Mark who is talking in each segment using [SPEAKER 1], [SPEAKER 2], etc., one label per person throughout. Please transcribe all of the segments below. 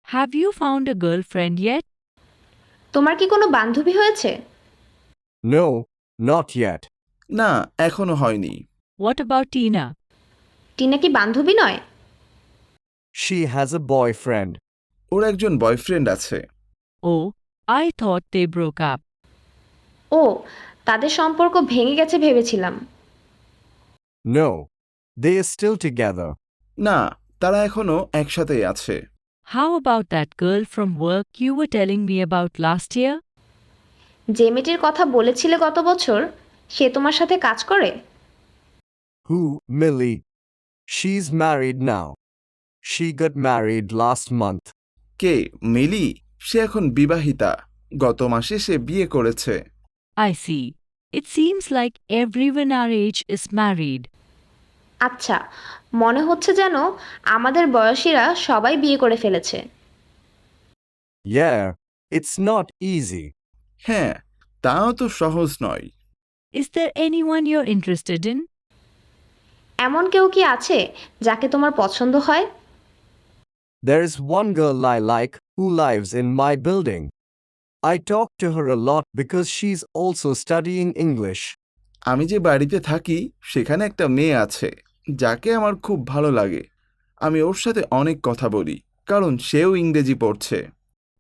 [SPEAKER 1] Have you found a girlfriend yet?
[SPEAKER 2] তোমার কি কোনো বান্ধবী হয়েছে?
[SPEAKER 3] No, not yet.
[SPEAKER 4] না, এখনো হয়নি।
[SPEAKER 1] What about Tina?
[SPEAKER 2] টিনা কি বান্ধবী নয়?
[SPEAKER 3] She has a boyfriend.
[SPEAKER 4] ওর একজন বয়ফ্রেন্ড আছে।
[SPEAKER 1] Oh, I thought they broke up.
[SPEAKER 2] ও, তাদের সম্পর্ক ভেঙে গেছে ভেবেছিলাম।
[SPEAKER 3] No, they are still together.
[SPEAKER 4] না, তারা এখনো একসাথেই আছে।
[SPEAKER 1] How about that girl from work you were telling me about last year?
[SPEAKER 2] যে মেয়েটির কথা বলেছিলে গত বছর, সে তোমার সাথে কাজ করে?
[SPEAKER 3] Who, Millie? She's married now. She got married last month.
[SPEAKER 4] কে, মিলি? সে এখন বিবাহিতা। গত মাসে সে বিয়ে করেছে।
[SPEAKER 1] I see. It seems like everyone our age is married.
[SPEAKER 2] আচ্ছা, মনে হচ্ছে যেন আমাদের বয়সীরা সবাই বিয়ে করে ফেলেছে।
[SPEAKER 3] Yeah, it's not easy.
[SPEAKER 4] হ্যাঁ, তাও তো সহজ নয়।
[SPEAKER 1] Is there anyone you're interested in?
[SPEAKER 2] এমন কেউ কি আছে যাকে তোমার পছন্দ হয়?
[SPEAKER 3] There is one girl I like who lives in my building. I talk to her a lot because she's also studying English.
[SPEAKER 4] আমি যে বাড়িতে থাকি সেখানে একটা মেয়ে আছে যাকে আমার খুব ভালো লাগে। আমি ওর সাথে অনেক কথা বলি কারণ সেও ইংরেজি পড়ছে।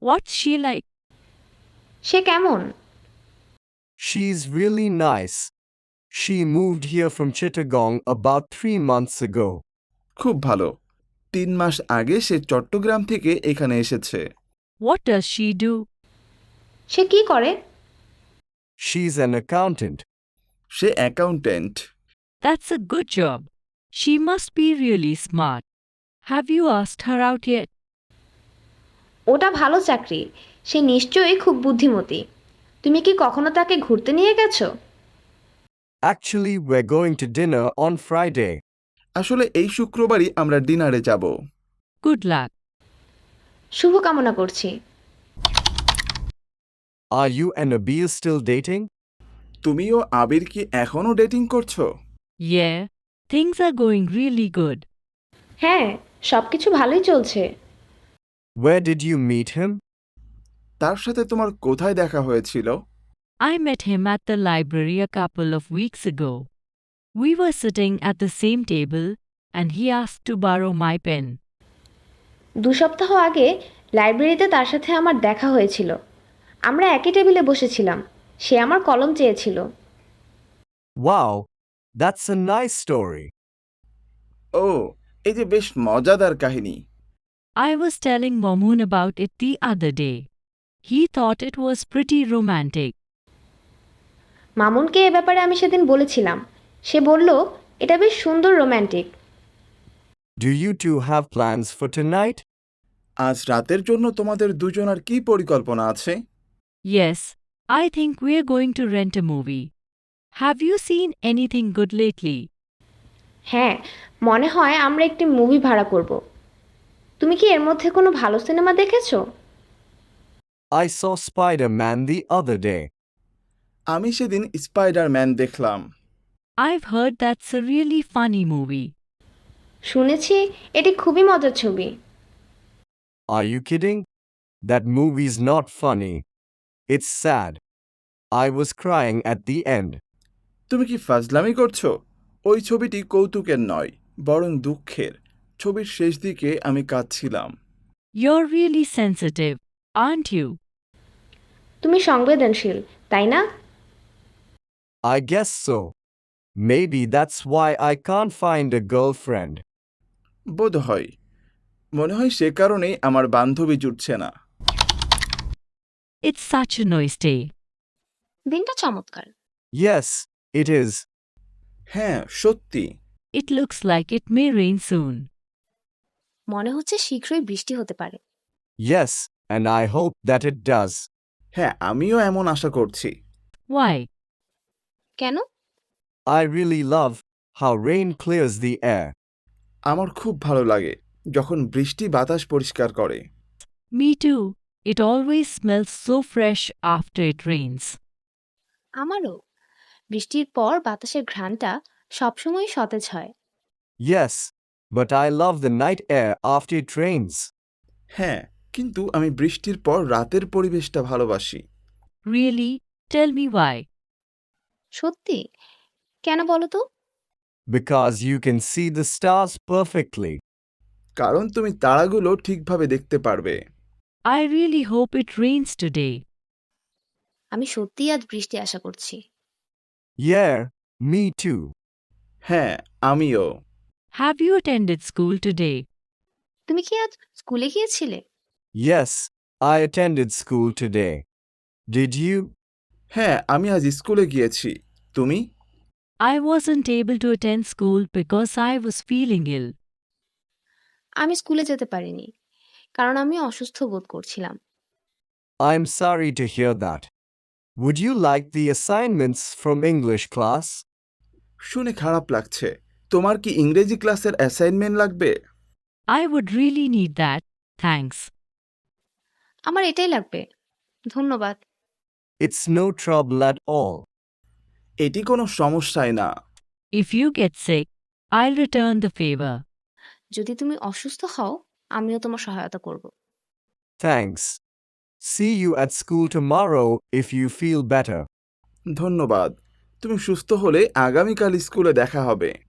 [SPEAKER 1] What's she like?
[SPEAKER 2] সে কেমন?
[SPEAKER 3] She's really nice. She moved here from Chittagong about 3 months ago.
[SPEAKER 4] খুব ভালো। 3 মাস আগে সে চট্টগ্রাম থেকে এখানে এসেছে।
[SPEAKER 1] What does she do?
[SPEAKER 2] সে কি করে?
[SPEAKER 3] She's an accountant.
[SPEAKER 4] Say accountant.
[SPEAKER 1] That's a good job. She must be really smart. Have you asked her out yet?
[SPEAKER 2] ওটা ভালো চাকরি। সে নিশ্চয়ই খুব বুদ্ধিমতী। তুমি কি কখনো তাকে ঘুরতে নিয়ে গেছো?
[SPEAKER 3] Actually, we're going to dinner on Friday.
[SPEAKER 4] আসলে এই শুক্রবারই আমরা ডিনারে যাব।
[SPEAKER 1] Good luck.
[SPEAKER 2] শুভকামনা করছি।
[SPEAKER 3] Are you and Abil still dating?
[SPEAKER 4] তুমি ও আবির কি এখনো ডেটিং করছো?
[SPEAKER 1] Yeah, things are going really good.
[SPEAKER 2] হ্যাঁ, সবকিছু ভালোই চলছে।
[SPEAKER 3] Where did you meet him?
[SPEAKER 4] তার সাথে তোমার কোথায় দেখা হয়েছিল?
[SPEAKER 1] I met him at the library a couple of weeks ago. We were sitting at the same table, and he asked to borrow my pen.
[SPEAKER 2] 2 সপ্তাহ আগে লাইব্রেরিতে তার সাথে আমার দেখা হয়েছিল। আমরা একই টেবিলে বসেছিলাম। সে আমার কলম চেয়েছিল।
[SPEAKER 3] Wow, that's a nice story.
[SPEAKER 4] ও, এই যে বেশ মজাদার কাহিনী।
[SPEAKER 1] I was telling Mamoon about it the other day. He thought it was pretty romantic.
[SPEAKER 2] মামুনকে এ ব্যাপারে আমি সেদিন বলেছিলাম। সে বলল, এটা বেশ সুন্দর romantic.
[SPEAKER 3] Do you two have plans for tonight?
[SPEAKER 4] আজ রাতের জন্য তোমাদের দুজনের কি পরিকল্পনা আছে?
[SPEAKER 1] Yes, I think we're going to rent a movie. Have you seen anything good lately?
[SPEAKER 2] হ্যাঁ, মনে হয় আমরা একটি মুভি ভাড়া করব। তুমি কি এর মধ্যে কোনো ভালো সিনেমা দেখেছো?
[SPEAKER 3] I saw Spider-Man the other day.
[SPEAKER 4] আমি সেদিন স্পাইডারম্যান দেখলাম।
[SPEAKER 1] I've heard that's a really funny movie.
[SPEAKER 2] শুনেছি এটি খুবই মজার ছবি।
[SPEAKER 3] Are you kidding? That movie's not funny. It's sad. I was crying at the end.
[SPEAKER 4] তুমি কি ফাজলামি করছো? ওই ছবিটি কৌতুকের নয়, বরং দুঃখের। ছবির শেষ দিকে আমি কাঁদছিলাম।
[SPEAKER 1] You're really sensitive, aren't you?
[SPEAKER 2] তুমি সংবেদনশীল, তাই না?
[SPEAKER 3] I guess so. Maybe that's why I can't find a girlfriend.
[SPEAKER 4] বোধহয়। মনে হয় সে কারণেই আমার বান্ধবী জুটছে না।
[SPEAKER 1] It's such a nice day.
[SPEAKER 2] দিনটা চমৎকার।
[SPEAKER 3] Yes, it is.
[SPEAKER 4] হ্যাঁ, সত্যি।
[SPEAKER 1] It looks like it may rain soon.
[SPEAKER 2] মনে হচ্ছে শীঘ্রই বৃষ্টি হতে পারে।
[SPEAKER 3] Yes, and I hope that it does.
[SPEAKER 4] হ্যাঁ, আমিও এমন আশা করছি।
[SPEAKER 1] Why?
[SPEAKER 2] কেন?
[SPEAKER 3] I really love how rain clears the air.
[SPEAKER 4] আমার খুব ভালো লাগে যখন বৃষ্টি বাতাস পরিষ্কার করে।
[SPEAKER 1] Me too. It always smells so fresh after it rains.
[SPEAKER 2] আমারও। বৃষ্টির পর বাতাসের ঘ্রাণটা সবসময় সতেজ হয়।
[SPEAKER 3] Yes, but I love the night air after it rains.
[SPEAKER 4] হ্যাঁ, কিন্তু আমি বৃষ্টির পর রাতের পরিবেশটা ভালোবাসি।
[SPEAKER 1] Really? Tell me why.
[SPEAKER 2] সত্যি? কেন বলো তো?
[SPEAKER 3] Because you can see the stars perfectly.
[SPEAKER 4] কারণ তুমি তারাগুলো ঠিকভাবে দেখতে পারবে।
[SPEAKER 1] I really hope it rains today.
[SPEAKER 2] আমি সত্যিই আজ বৃষ্টি আশা করছি।
[SPEAKER 3] Yeah, me too.
[SPEAKER 4] হ্যাঁ, আমিও।
[SPEAKER 1] Have you attended school today?
[SPEAKER 2] তুমি কি আজ স্কুলে গিয়েছিলে?
[SPEAKER 3] Yes, I attended school today. Did you?
[SPEAKER 4] হ্যাঁ, আমি আজ স্কুলে গিয়েছি। তুমি?
[SPEAKER 1] I wasn't able to attend school because I was feeling ill.
[SPEAKER 2] আমি স্কুলে যেতে পারিনি কারণ আমি অসুস্থ বোধ করছিলাম।
[SPEAKER 3] I'm sorry to hear that. Would you like the assignments from English class?
[SPEAKER 4] শুনে খারাপ লাগছে। তোমার কি ইংরেজি ক্লাসের অ্যাসাইনমেন্ট লাগবে?
[SPEAKER 1] I would really need that, thanks.
[SPEAKER 2] আমার এটাই লাগবে। ধন্যবাদ।
[SPEAKER 3] It's no trouble at all.
[SPEAKER 4] এটি কোনো সমস্যাই না।
[SPEAKER 1] If you get sick, I'll return the favor.
[SPEAKER 2] যদি তুমি অসুস্থ হও, আমিও তোমার সহায়তা করব।
[SPEAKER 3] Thanks. See you at school tomorrow if you feel better.
[SPEAKER 4] ধন্যবাদ। তুমি সুস্থ হলে আগামীকাল স্কুলে দেখা হবে।